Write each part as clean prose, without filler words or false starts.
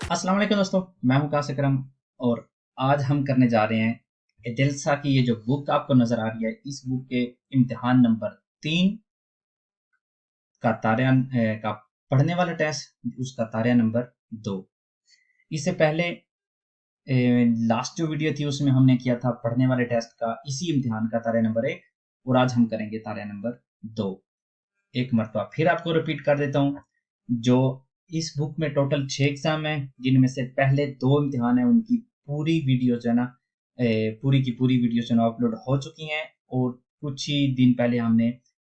अस्सलाम वालेकुम दोस्तों, मैं हूं कासिक अकरम। और आज हम करने जा रहे हैं एडेल्सा की। ये जो बुक आपको नजर आ रही है, इस बुक के इम्तिहान नंबर 3 का तारिया का पढ़ने वाला टेस्ट, उसका तारिया नंबर 2। इससे पहले लास्ट जो वीडियो थी उसमें हमने किया था पढ़ने वाले टेस्ट का इसी इम्तिहान का तारिया नंबर 1, और आज हम करेंगे तारिया नंबर 2। एक मरतबा फिर आपको रिपीट कर देता हूँ। जो इस बुक में टोटल 6 एग्जाम है, जिनमें से पहले 2 इम्तिहान है, उनकी पूरी वीडियो जो है ना, पूरी की पूरी वीडियो जो है ना अपलोड हो चुकी हैं। और कुछ ही दिन पहले हमने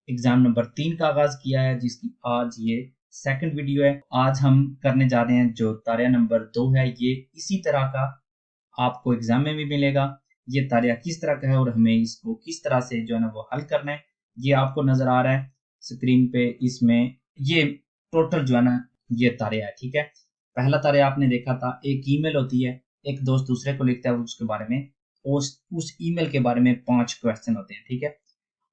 एग्जाम नंबर 3 का आगाज किया है, जिसकी आज ये सेकंड वीडियो है। आज हम करने जा रहे हैं जो तारिया नंबर 2 है, ये इसी तरह का आपको एग्जाम में भी मिलेगा। ये तारिया किस तरह का है और हमें इसको किस तरह से जो है ना वो हल करना है, ये आपको नजर आ रहा है स्क्रीन पे। इसमें ये टोटल जो है ना ये तारिया है, ठीक है। पहला तारिया आपने देखा था, एक ईमेल होती है, एक दोस्त दूसरे को लिखता है उसके बारे में, उस ईमेल के बारे में 5 क्वेश्चन होते हैं, ठीक है।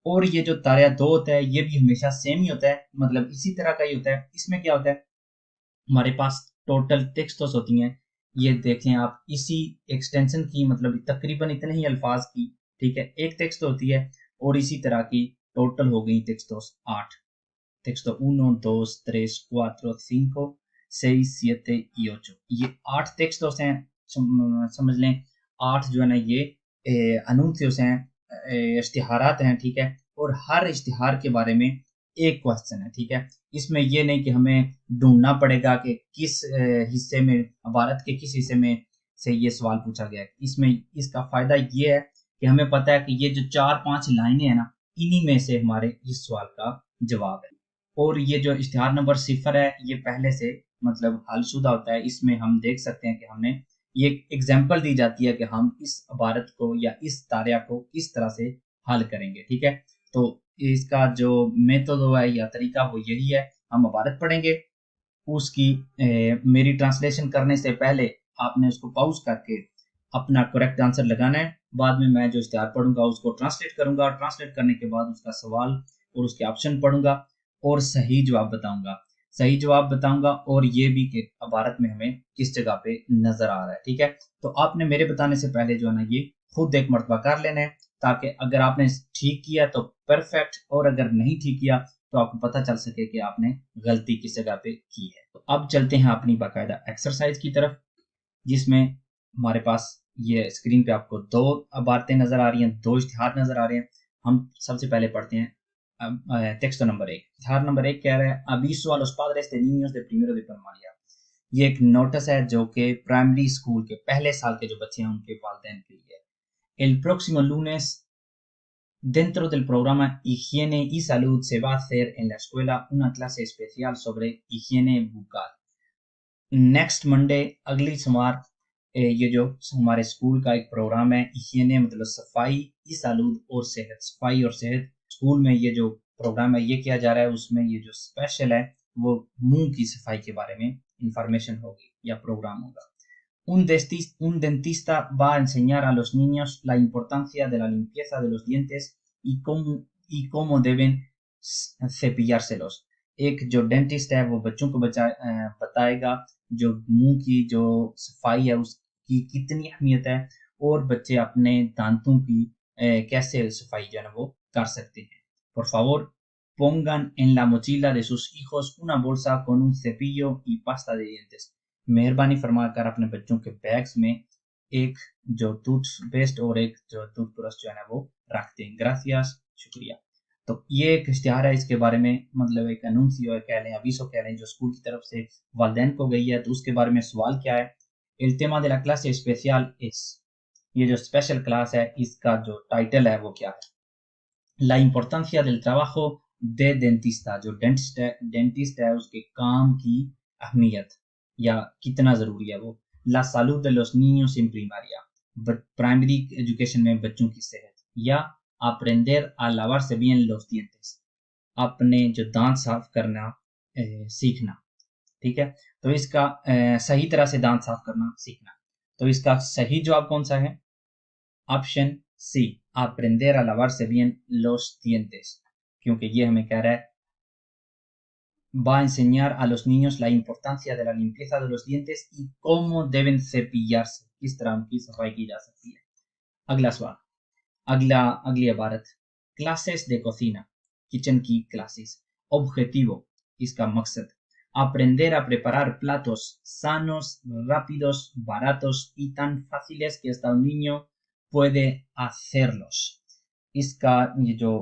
और ये जो तारिया 2 होता है, ये भी हमेशा सेम ही होता है, मतलब इसी तरह का ही होता है। इसमें क्या होता है, हमारे पास टोटल टेक्स्ट्स होती हैं, ये देखें आप, इसी एक्सटेंशन की, मतलब तकरीबन इतने ही अल्फाज की, ठीक है, एक टेक्स्ट होती है। और इसी तरह की टोटल हो गई टेक्स्टोस 8। Texto 1, 2, 3, 4, 5, 6, 7 y 8। ये 8 टेक्स्टोस हैं। समझ लें 8 जो है ना ये अनूंसियोस हैं, इश्तिहारात हैं, ठीक है। और हर इश्तिहार के बारे में एक क्वेश्चन है, ठीक है। इसमें ये नहीं कि हमें ढूंढना पड़ेगा कि किस हिस्से में, भारत के किस हिस्से में से ये सवाल पूछा गया है। इसमें इसका फायदा ये है कि हमें पता है कि ये जो 4-5 लाइनें हैं ना, इन्हीं में से हमारे इस सवाल का जवाब है। और ये जो इश्तिहार नंबर 0 है, ये पहले से मतलब हलशुदा होता है। इसमें हम देख सकते हैं कि हमने ये एग्जाम्पल दी जाती है कि हम इस इबारत को या इस तारिया को किस तरह से हल करेंगे, ठीक है। तो इसका जो मेथड है या तरीका वो यही है। हम इबारत पढ़ेंगे, उसकी मेरी ट्रांसलेशन करने से पहले आपने उसको पॉज करके अपना करेक्ट आंसर लगाना है। बाद में मैं जो इश्तिहार पढ़ूंगा उसको ट्रांसलेट करूंगा, और ट्रांसलेट करने के बाद उसका सवाल और उसके ऑप्शन पढ़ूंगा और सही जवाब बताऊंगा। सही जवाब बताऊंगा और ये भी कि भारत में हमें किस जगह पे नजर आ रहा है, ठीक है। तो आपने मेरे बताने से पहले जो है ना ये खुद एक मरतबा कर लेना है, ताकि अगर आपने ठीक किया तो परफेक्ट, और अगर नहीं ठीक किया तो आपको पता चल सके कि आपने गलती किस जगह पे की है। तो अब चलते हैं अपनी बाकायदा एक्सरसाइज की तरफ, जिसमें हमारे पास ये स्क्रीन पे आपको 2 इबारतें नजर आ रही हैं, 2 इश्तिहार नजर आ रहे हैं। हम सबसे पहले पढ़ते हैं टेक्स्ट नंबर 1। इश्तिहार नंबर 1 कह रहा है, aviso a los padres de niños de primero de primaria। ये एक नोटिस है जो कि प्राइमरी स्कूल के पहले साल के जो बच्चे हैं उनके वालिदैन के लिए है। El próximo lunes, dentro del programa Higiene y Salud, se va a hacer en la escuela una clase especial sobre higiene bucal। Next Monday, अगली सोमवार, ये जो हमारे स्कूल का एक प्रोग्राम है, हिगियने मतलब सफाई, ई सालूद और सेहत, सफाई और सेहत। स्कूल में ये जो प्रोग्राम है ये किया जा रहा है, उसमें ये जो स्पेशल है वो मुंह की सफाई के बारे में इंफॉर्मेशन होगी या प्रोग्राम होगा। Un dentista va a enseñar a los niños la importancia de la limpieza de los dientes y cómo deben cepillárselos। एक जो डेंटिस्ट है वो बच्चों को बताएगा जो मुंह की जो सफाई है उसकी कितनी अहमियत है, और बच्चे अपने दांतों की कैसे सफाई जो है ना वो कर सकते हैं। Por favor, pongan en la mochila de sus hijos una bolsa con un cepillo y pasta de dientes। मेहरबानी फरमाकर अपने बच्चों के बैग्स में एक जो टूथपेस्ट और एक जो टूथब्रश जो है ना वो रख दें। ग्रासियस, शुक्रिया। तो ये एक इश्तिहार है, इसके बारे में मतलब एक अनूंसियो कह लें, अवीसो कह लें, जो स्कूल की तरफ से वालिदैन को गई है। तो उसके बारे में सवाल क्या है, El tema de la clase especial es, ये जो स्पेशल क्लास है इसका जो टाइटल है वो क्या है। La importancia del trabajo de dentista, जो डेंटिस्ट है उसके काम की अहमियत या कितना जरूरी है वो। La salud de los niños en primaria, primary education में बच्चों की सेहत। या aprender a lavarse bien los dientes, अपने जो दांत साफ करना सीखना, ठीक है। तो इसका सही तरह से दांत साफ करना सीखना। तो इसका सही जवाब कौन सा है, option C, aprender a lavarse bien los dientes, क्योंकि ये हमें कह रहा है va a enseñar a los niños la importancia de la limpieza de los dientes y cómo deben cepillarse, किस तरह उनकी सफाई की जा सकती है। अगला सवाल, अगली इबारत, क्लासेस de cocina, किचन की क्लासेस, objetivo, इसका मकसद, aprender a preparar platos sanos, rápidos, baratos y tan fáciles que hasta un niño puede hacerlos। इसका ये जो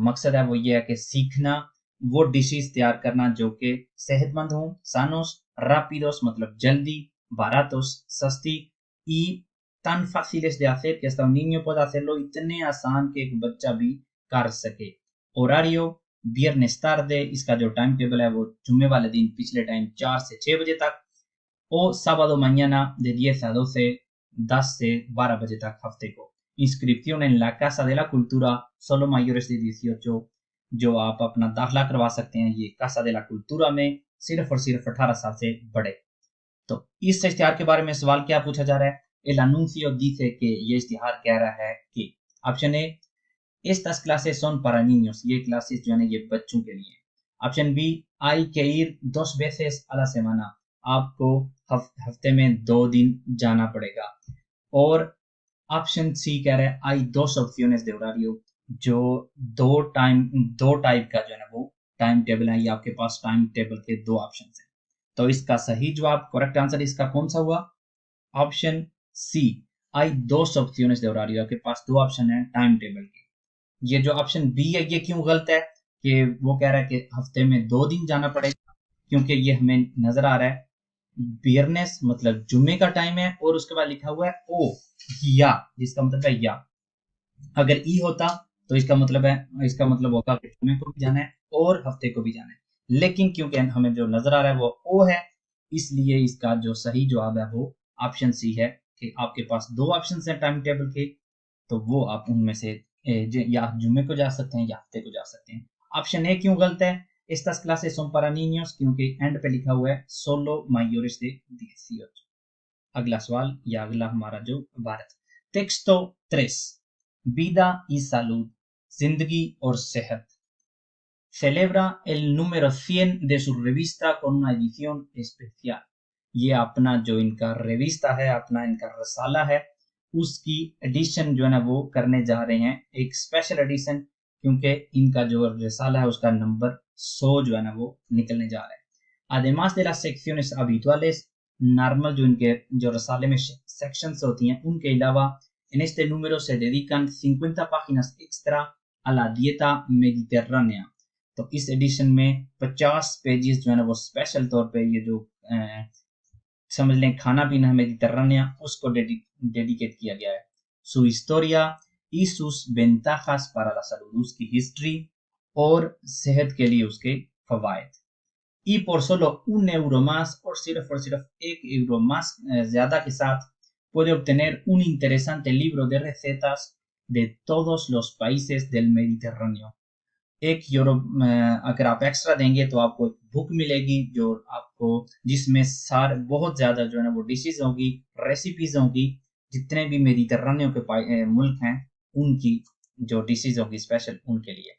मकसद है वो ये है कि सीखना वो डिशेस तैयार करना जो कि सेहतमंद हो, sanos, rápidos मतलब जल्दी, baratos सस्ती, y tan fáciles de hacer que hasta un niño pueda hacerlo, इतने आसान कि एक बच्चा भी कर सके। होरारियो viernes tarde, इसका जो टाइम टेबल है वो जुम्मे वाले दिन पिछले टाइम 4 से 6 बजे तक, और sábado mañana de 10 a 12, 10 से 12 बजे तक हफ्ते को। inscripción en la Casa de la Cultura, solo mayores de 18, जो आप अपना दाखिला करवा सकते हैं ये Casa de la Cultura में, सिर्फ और सिर्फ 18 साल से बड़े। तो इस इश्तिहार के बारे में सवाल क्या पूछा जा रहा है? El anuncio dice que ये इश्तिहार कह रहा है कि, option A, estas clases son para niños, ये क्लासेस जो है ये बच्चों के लिए। Option B, hay que ir 2 veces a la semana, आपको हफ्ते में 2 दिन जाना पड़ेगा। और ऑप्शन सी कह रहा है hay dos opciones de horario, जो दो टाइप का जो है ना वो टाइम टेबल है, ये आपके पास टाइम टेबल के 2 ऑप्शन हैं। तो इसका सही जवाब, करेक्ट आंसर इसका कौन सा हुआ? Option C, hay dos opciones de horario, आपके पास 2 ऑप्शन है टाइम टेबल के। ये जो ऑप्शन बी है ये क्यों गलत है? कि वो कह रहा है कि हफ्ते में 2 दिन जाना पड़ेगा, क्योंकि ये हमें नजर आ रहा है बियरनेस मतलब जुम्मे का टाइम है और उसके बाद लिखा हुआ है ओ या, जिसका मतलब है या। अगर ई होता तो इसका मतलब होगा कि जुम्मे को भी जाना है और हफ्ते को भी जाना है, लेकिन क्योंकि हमें जो नजर आ रहा है वो ओ है, इसलिए इसका जो सही जवाब है वो ऑप्शन सी है कि आपके पास 2 ऑप्शन है टाइम टेबल के, तो वो आप उनमें से या जुम्मे को जा सकते हैं या हफ्ते को जा सकते हैं। ऑप्शन ए क्यों गलत है? estas clases son para niños, क्योंकि एंड पे लिखा हुआ है solo mayores de 18। अगला सवाल या अगला हमारा जो Bharat, texto 3, vida y salud, जिंदगी और सेहत, celebra el número 100 de su revista con una edición especial। ये अपना जो इनका रेविस्ता है, अपना इनका रसाला है, उसकी एडिशन जो है ना वो करने जा रहे हैं, एक स्पेशल एडिशन, क्योंकि इनका जो रसाला है उसका नंबर 100 जो है ना वो निकलने जा रहा है। Además de las secciones habituales, normal जो इनके जो रसाले में सेक्शंस होती हैं, उनके अलावा en este número se dedican 50 páginas extra a la dieta mediterránea। तो इस एडिशन में 50 पेजेस जो है ना वो स्पेशल तौर पे ये जो समझ लें खाना पीना मेडिटरेनिया उसको डेडिकेट किया गया है। Su historia y sus ventajas para la salud, उसकी हिस्ट्री और सेहत के लिए उसके फवायद। Y por solo €1 más, और सिर्फ €1 más ज्यादा के साथ puede obtener un interesante libro de recetas de todos los países del Mediterráneo। €1 अगर आप एक्स्ट्रा देंगे तो आपको एक बुक मिलेगी जो आपको, जिसमें सारे बहुत ज्यादा जो है ना वो डिशेज होगी, रेसिपीज होगी, जितने भी मेडिटरेनियन के मुल्क हैं उनकी जो डिशेज होगी स्पेशल उनके लिए।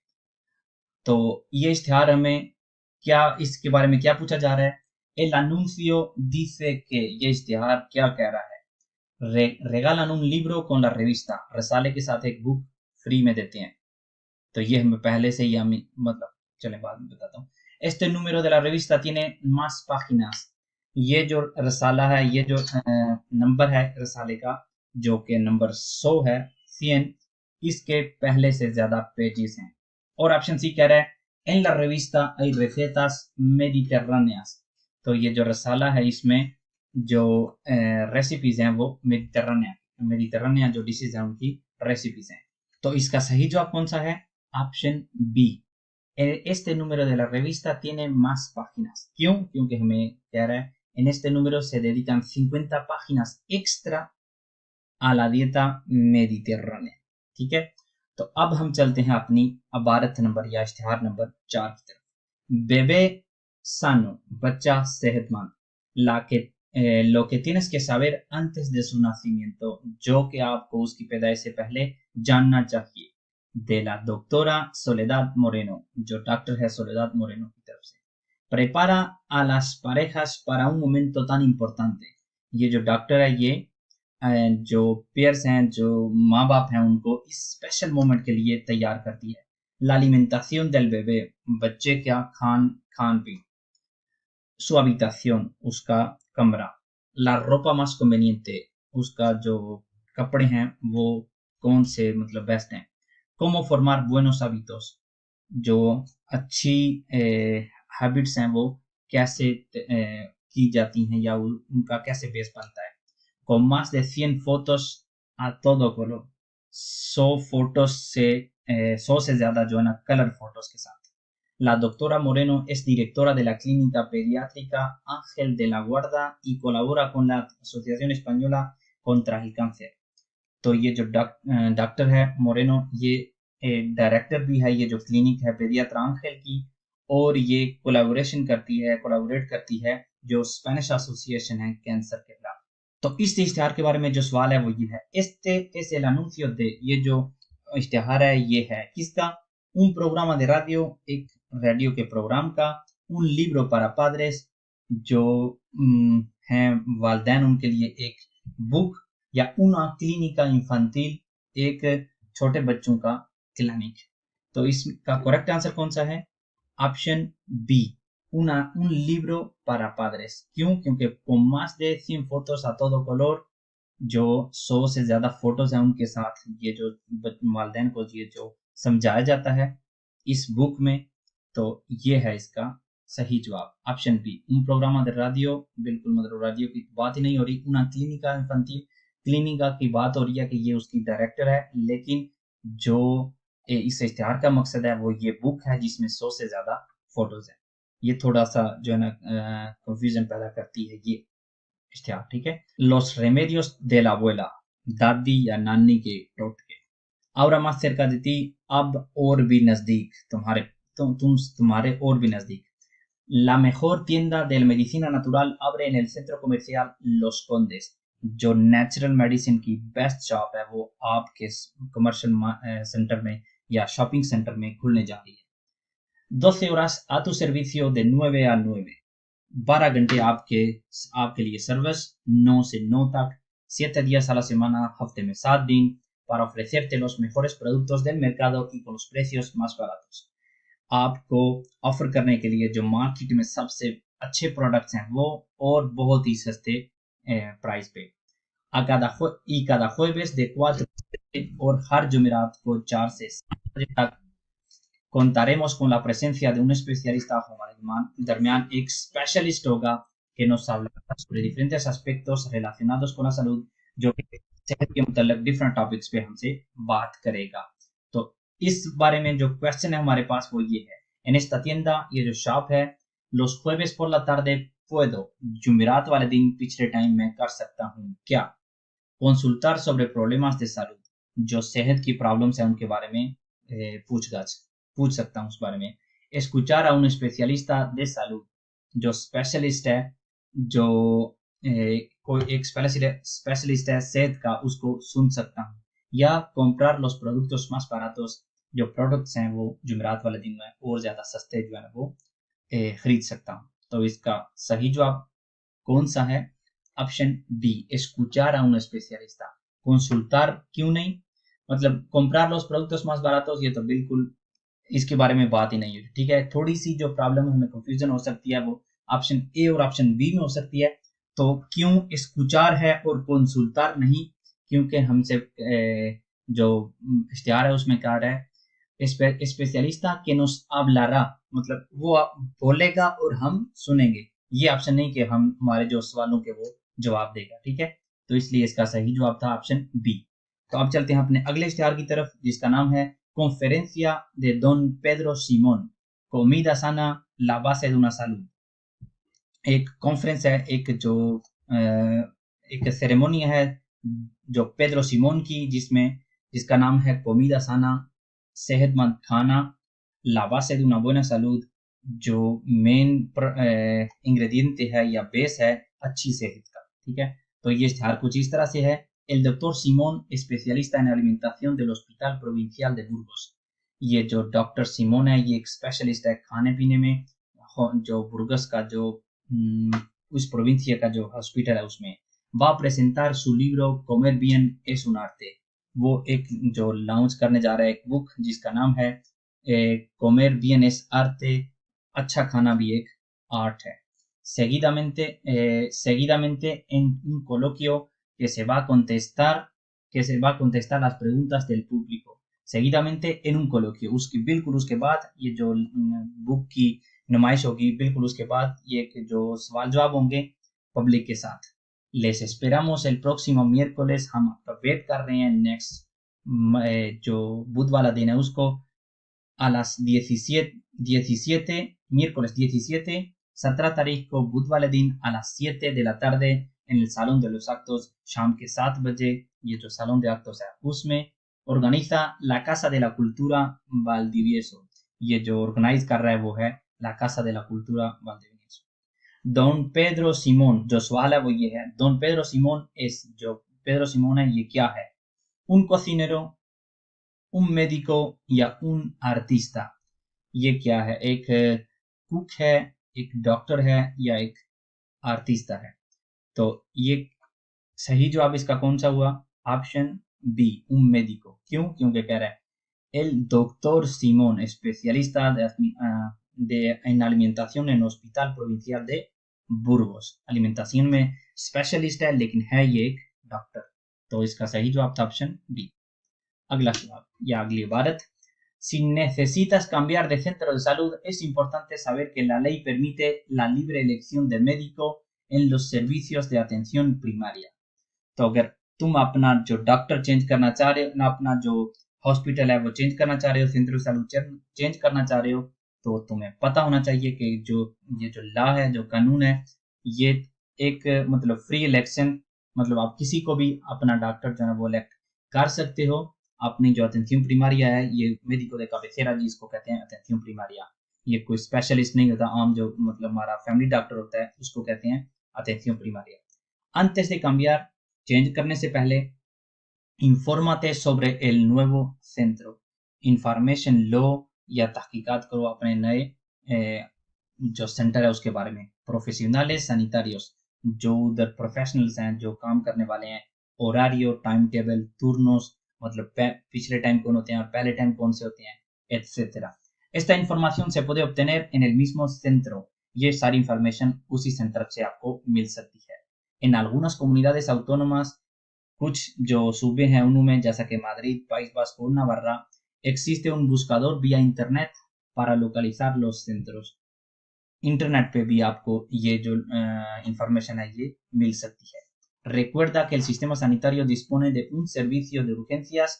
तो ये इश्तिहार हमें क्या, इसके बारे में क्या पूछा जा रहा है? El anuncio dice que, ये इश्तिहार क्या कह रहा है? regalan un libro con la revista, रसाले के साथ एक बुक फ्री में देते हैं। तो ये हमें पहले से ही मतलब चले बाद में बताता हूँ। Este número de la revista tiene más páginas, ये जो रसाला है, ये जो नंबर है रसाले का जो कि नंबर 100 है, 100, इसके पहले से ज्यादा पेजेस हैं। और ऑप्शन सी कह रहा है en la revista hay recetas mediterráneas, तो ये जो रसाला है इसमें जो रेसिपीज हैं वो मेडिटरेनिया जो डिशेज हैं उनकी रेसिपीज हैं। तो इसका सही जवाब कौन सा है? Option B, este número de la revista tiene más páginas। क्यों? क्योंकि हमें कह रहा है en este número se dedican 50 páginas extra a la dieta mediterránea। ठीक है, तो अब हम चलते हैं अपनी इबारत नंबर या इश्तिहार नंबर 4 की तरफ। बेबे सानो, बच्चा सेहतमंद, lo que tienes que saber antes de su nacimiento, जो कि आपको उसकी पैदाइश से पहले जानना चाहिए, de la doctora Soledad Moreno, जो डॉक्टर है सोलेदाद मोरेनो की तरफ से। prepara a las parejas para un momento tan importante. ये जो डॉक्टर है ये जो पेयर्स हैं, जो माँ बाप हैं, उनको इस स्पेशल मोमेंट के लिए तैयार करती है. La alimentación del bebé, बच्चे क्या खान पीन. Su habitación, उसका कमरा. La ropa más conveniente, उसका जो कपड़े हैं वो कौन से मतलब बेस्ट हैं. Cómo formar buenos hábitos, जो अच्छी हैबिट्स हैं वो कैसे की जाती हैं या उनका कैसे बेस बनता है. Con más de 100 fotos a todo color, 100 photos से 100 से ज्यादा जो है ना कलर फोटोस के साथ. La doctora Moreno es directora de la Clínica Pediátrica Ángel de la Guarda y colabora con la Asociación Española contra el Cáncer. तो ये जो डॉक्टर है मोरेनो, ये डायरेक्टर भी है ये जो क्लिनिक है पेडियाट्र आंखेल की, और ये कोलैबोरेट करती है जो स्पेनिश एसोसिएशन है कैंसर के खिलाफ. तो इस इश्तिहार के बारे में जो सवाल है वो ये है. Este es el anuncio de, ये जो इश्तिहार है ये है किसका. Un programa de radio, एक रेडियो के प्रोग्राम का. Un libro para padres, जो हैं वालिदैन उनके लिए एक बुक, या una clínica infantil, एक छोटे बच्चों का क्लिनिक. तो इसका करेक्ट आंसर कौन सा है. Option B, un libro para padres. क्यों? क्योंकि con más de 100 fotos a todo color, जो 100 से ज्यादा फोटोज हैं उनके साथ ये जो वालिदैन को ये जो समझाया जाता है इस बुक में, तो ये है इसका सही जवाब option B. un programa de radio, बिल्कुल मतलब रेडियो की बात ही नहीं हो रही. una clínica infantil, क्लिनिका की बात हो रही है कि ये उसकी डायरेक्टर है, लेकिन जो इस इश्तिहार का मकसद है वो ये बुक है जिसमें 100 से ज्यादा फोटोज हैं. ये थोड़ा सा जो है ना कंफ्यूजन पैदा करती है ये इश्तिहार. ठीक है. Los remedios de la abuela, दादी या नानी के टोटके. ahora más cerca de ti, अब और भी नजदीक तुम्हारे और भी नजदीक. La mejor tienda de medicina natural abre en el centro comercial Los Condes. जो नेचुरल मेडिसिन की बेस्ट शॉप है वो आपके कमर्शियल सेंटर में या शॉपिंग सेंटर में खुलने जा रही है. 12 horas a tu servicio de 9 a 9, 12 घंटे आपके लिए सर्विस 9 से 9 तक, 7 días a la semana, हफ्ते में 7 दिन, para ofrecerte los mejores productos del mercado y con los precios más baratos. आपको ऑफर करने के लिए जो मार्केट में सबसे अच्छे प्रोडक्ट्स हैं वो और बहुत ही सस्ते प्राइस पे. y cada jueves de 4 और हर जुमेरात को 4 से 7 बजे तक contaremos con la presencia de un especialista. हमारे दरमियान एक स्पेशलिस्ट होगा que nos hablará sobre diferentes aspectos relacionados con la salud, जो सेहत के मुताल्लिक डिफरेंट टॉपिक्स पे हमसे बात करेगा. तो इस बारे में जो क्वेश्चन है हमारे पास वो ये है. En esta tienda, ये जो शॉप है, los jueves por la tarde puedo, जुमेरात वाले दिन पिछले टाइम में कर सकता हूँ क्या. consultar sobre problemas de salud, जो सेहत की प्रॉब्लम्स है उनके बारे में पूछ सकता हूँ उस बारे में. escuchar a un especialista de salud, जो स्पेशलिस्ट है, जो कोई एक स्पेशलिस्ट है सेहत का, उसको सुन सकता हूँ. या comprar los productos más baratos, जो प्रोडक्ट्स हैं वो जुमेरात वाले दिन में और ज्यादा सस्ते जो है वो खरीद सकता हूँ. तो इसका सही जवाब कौन सा है. Option B, escuchar a un especialista. consultar क्यों नहीं, मतलब comprar los productos más baratos, ये तो बिल्कुल इसके बारे में बात ही नहीं है. ठीक है. थोड़ी सी जो प्रॉब्लम हमें कंफ्यूजन हो सकती है वो ऑप्शन ए और ऑप्शन बी में हो सकती है. तो क्यों escuchar है और consultar नहीं, क्योंकि हमसे जो इश्तिहार है उसमें कहा रहा है स्पेशलिस्टा que nos hablará, मतलब वो बोलेगा और हम सुनेंगे. ये ऑप्शन नहीं कि हम हमारे जो सवालों के वो जवाब देगा. ठीक है. तो इसलिए इसका सही जवाब था ऑप्शन बी. तो अब चलते हैं अपने अगले इश्तिहार की तरफ जिसका नाम है Conferencia de Don Pedro Simón, comida sana, la base de una salud. एक कॉन्फ्रेंस है, एक सेरेमोनी है जो पेड्रो सिमोन की, जिसका नाम है कोमिदा साना, सेहतमंद खाना, la base de una buena salud, जो मेन इंग्रेडिएंट है या बेस है अच्छी सेहत का. ठीक है. तो ये इश्तिहार कुछ इस तरह से है. El doctor Simón, especialista en alimentación del Hospital Provincial de Burgos. ये जो डॉक्टर सिमोन है ये एक स्पेशलिस्ट है खाने पीने में जो बुर्गस का जो उस प्रोविncia का जो हॉस्पिटल है उसमें va a presentar su libro Comer bien es un arte। वो एक जो लॉन्च करने जा रहा है एक बुक जिसका नाम है Comer bien es arte, अच्छा खाना भी एक आर्ट है। Seguidamente en un coloquio que se va a contestar las preguntas del público। seguidamente en un coloquio, उसके बिल्कुल उसके बाद ये जो बुक की नुमाइश होगी, बिल्कुल उसके बाद ये जो सवाल जवाब होंगे पब्लिक के साथ। Les esperamos el próximo miércoles, हम आपका वेट कर रहे हैं नेक्स्ट जो बुध वाला दिन है उसको a las 17 miércoles 17 तारीख को बुध वाले दिन a las 7 de la tarde en el Salón de los Actos, शाम के 7 बजे ये जो Salón de Actos है उसमें organiza la Casa de la Cultura Valdivieso। ये जो ऑर्गेनाइज कर रहा है वो है La Casa de la Cultura Valdivieso। Don Pedro Simón, जो सवाल है वो ये है, Don Pedro Simón es, जो Pedro Simón है ये क्या है? Un cocinero, un médico या un artista। ये क्या है? एक कुक है, एक डॉक्टर है या एक आर्टिस्टा है। तो ये सही जवाब इसका कौन सा हुआ? Option B, un médico। क्यों? क्योंकि कह रहा है el doctor Simón, especialista en alimentación en Hospital Provincial de Burgos। alimentación में स्पेशलिस्ट है लेकिन है ये एक डॉक्टर। तो इसका सही जवाब था ऑप्शन बी। अगला सवाल या अगली इबारत, si necesitas cambiar de centro de salud es importante saber que la ley permite la libre elección de médico en los servicios de atención primaria। तो अगर तुम अपना जो डॉक्टर चेंज करना चाह रहे हो ना, अपना जो हॉस्पिटल है वो चेंज करना चाह रहे हो, सेंटर ऑफ सैल्यूट चेंज करना चाह रहे हो, तो तुम्हें पता होना चाहिए कि ये जो लॉ है, जो कानून है, ये एक मतलब फ्री इलेक्शन, मतलब आप किसी को भी अपना डॉक्टर जो है वो इलेक्ट कर सकते हो। अपनी जो अटेंशन प्रीमारिया है, ये मेडिको दे cabecera जी इसको कहते हैं अटेंशन प्रीमारिया। ये कोई स्पेशलिस्ट नहीं होता, आम जो मतलब हमारा फैमिली डॉक्टर होता है उसको कहते हैं अटेंशन प्रीमारिया। antes de cambiar, चेंज करने से पहले, infórmate sobre el nuevo centro, information लो या तहकीकात करो अपने नए जो सेंटर है उसके बारे में। प्रोफेशनales sanitarios, जो उधर प्रोफेशनल्स हैं, जो काम करने वाले हैं। horario, टाइम टेबल, turnos, मतलब पिछले टाइम कौन होते हैं और पहले टाइम कौन से होते हैं, etcétera। Esta información se puede obtener en el mismo centro। ये सारी इंफॉर्मेशन उसी सेंटर से आपको मिल सकती है। En algunas comunidades autónomas, कुछ जो सूबे हैं उनमें जैसा कि माद्रिद, पाइस बास्को और नावार्रा, existe un buscador vía internet para localizar los centros। Internet पे भी आपको ये जो इंफॉर्मेशन है ये मिल सकती है। Recuerda que el sistema sanitario dispone de un servicio de urgencias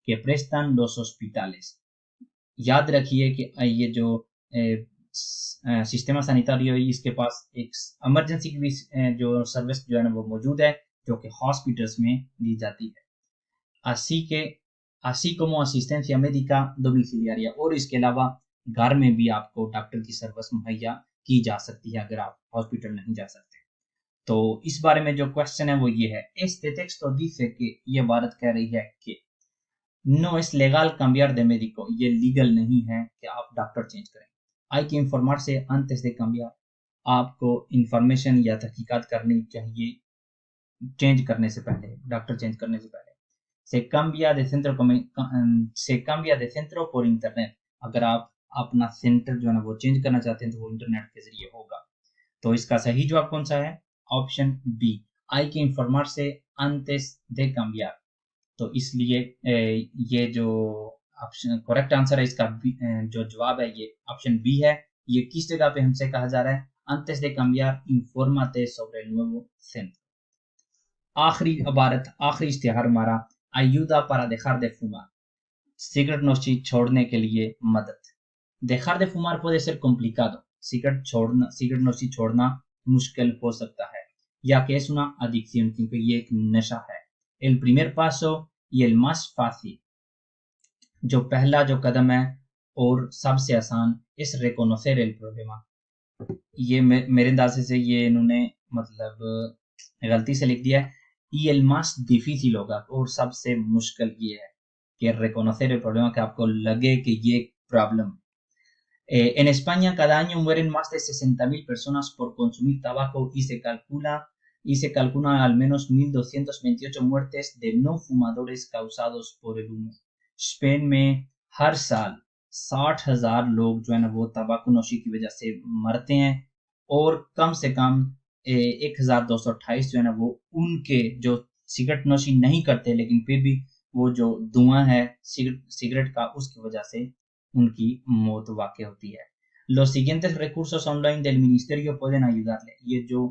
que prestan los hospitales। याद रखिए कि ये जो सिस्टम सैनिटारियो है इसके पास एक इमरजेंसी की भी जो सर्विस जो है ना वो मौजूद है, जो कि हॉस्पिटल्स में दी जाती है। así como asistencia médica domiciliaria, और इसके अलावा घर में भी आपको डॉक्टर की सर्विस मुहैया की जा सकती है अगर आप हॉस्पिटल नहीं जा सकते। तो इस बारे में जो क्वेश्चन है वो ये है, este texto dice que, ये इबारत कह रही है कि no es legal cambiar de médico, ये लीगल नहीं है कि आप डॉक्टर चेंज करें। hay que informarse antes de cambiar, आपको इंफॉर्मेशन या तहकीकात करनी चाहिए चेंज करने से पहले, डॉक्टर चेंज करने से पहले। se cambia de centro por internet, अगर आप अपना सेंटर जो है ना वो चेंज करना चाहते हैं तो वो इंटरनेट के जरिए होगा। तो इसका सही जवाब कौन सा है? Option B, hay que informarse antes de cambiar। तो इसलिए ये जो ऑप्शन करेक्ट आंसर है इसका जो जवाब है ये ऑप्शन बी है। ये किस जगह पे हमसे कहा जा रहा है? antes de cambiar, infórmate sobre el nuevo centro। आखिरी इबारत, आखिरी इश्तिहार हमारा, ayuda para dejar de fumar, cigarette नोशी छोड़ने के लिए मदद। dejar de fumar puede ser complicado, cigarette नोशी छोड़ना मुश्किल हो सकता है, या que es una adicción, क्योंकि ये एक नशा है। el primer paso y el más fácil, जो पहला जो कदम है और सबसे आसान, es reconocer el problema। ये मेरे अंदाजे से ये इन्होंने मतलब गलती से लिख दिया है। y el más difícil होगा, और सबसे मुश्किल ये है कि reconocer el problema, कि आपको लगे कि ये problem. En España cada año mueren más de 60.000 personas por consumir tabaco y se calculan al menos 1.228 muertes de no fumadores causados por el humo. Spain में हर साल 60,000 लोग जो है ना वो तंबाकू नोशी की वजह से मरते हैं और कम से कम 1,228 जो है ना वो उनके जो सिगरेट नोशी नहीं करते लेकिन फिर भी वो जो धुआं है सिगरेट का उसकी वजह से उनकी मौत वाक़ होती है। Los siguientes recursos online del ministerio pueden ayudarle। ये जो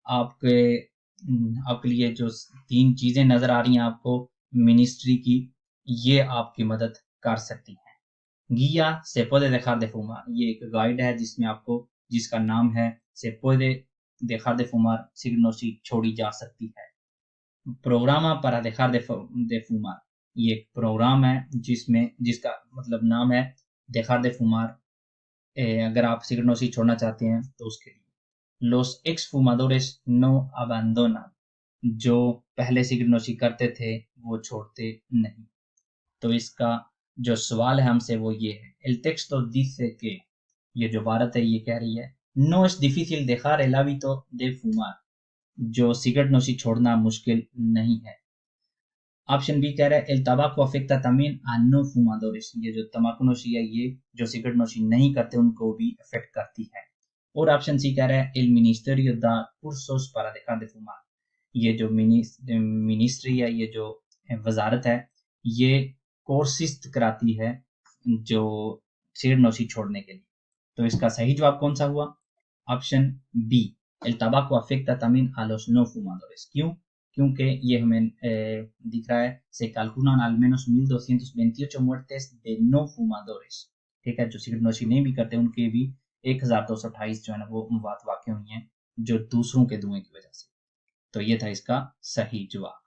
आपके लिए जो 3 चीज़ें नज़र आ रही हैं आपको मिनिस्ट्री की, ये आपकी मदद कर सकती हैं। Guía se puede dejar de fumar। ये एक गाइड है जिसका नाम है se puede dejar de fumar, cigarette नोशी छोड़ी जा सकती है। Programa para dejar de fumar। ये एक प्रोग्राम है जिसका मतलब नाम है dejar de fumar। अगर आप सिगरेट नोशी छोड़ना चाहते हैं तो उसके लिए। Los exfumadores no abandonan। जो पहले सिगरेट नोशी करते थे वो छोड़ते नहीं। तो इसका जो सवाल है हमसे वो ये है, el texto dice que, ये जो इबारत है ये कह रही है no es difícil dejar el hábito de fumar। जो सिगरेट नोशी छोड़ना मुश्किल नहीं है। ऑप्शन बी कह रहा है el tabaco afecta también a no fumadores। ये जो तंबाकू नोशी है ये जो सिगरेट नोशी नहीं करते उनको भी अफेक्ट करती है। और ऑप्शन सी कह रहा है el ministerio da cursos para dejar de fumar। ये जो मिनिस्ट्री है, ये जो वजारत है, ये कोर्सेस कराती है जो सिगरेट नोशी छोड़ने के लिए। तो इसका सही जवाब कौन सा हुआ? Option B, el tabaco afecta también a los no fumadores। क्यों? क्योंकि ये हमें दिख रहा है se calculan al menos 1.228 muertes de no fumadores। ठीक है, जो सिगरेट नोशी नहीं भी करते उनके भी 1,228 जो है ना वो मौत वाक़ हुई हैं जो दूसरों के धुएं की वजह से। तो ये था इसका सही जवाब।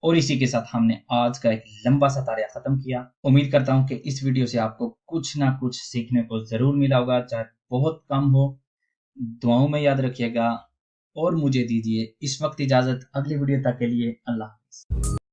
और इसी के साथ हमने आज का एक लंबा सा तारिया खत्म किया। उम्मीद करता हूँ कि इस वीडियो से आपको कुछ ना कुछ सीखने को जरूर मिला होगा, चाहे बहुत कम हो। दुआओं में याद रखिएगा और मुझे दीजिए इस वक्त इजाजत। अगली वीडियो तक के लिए अल्लाह हाफ़िज़।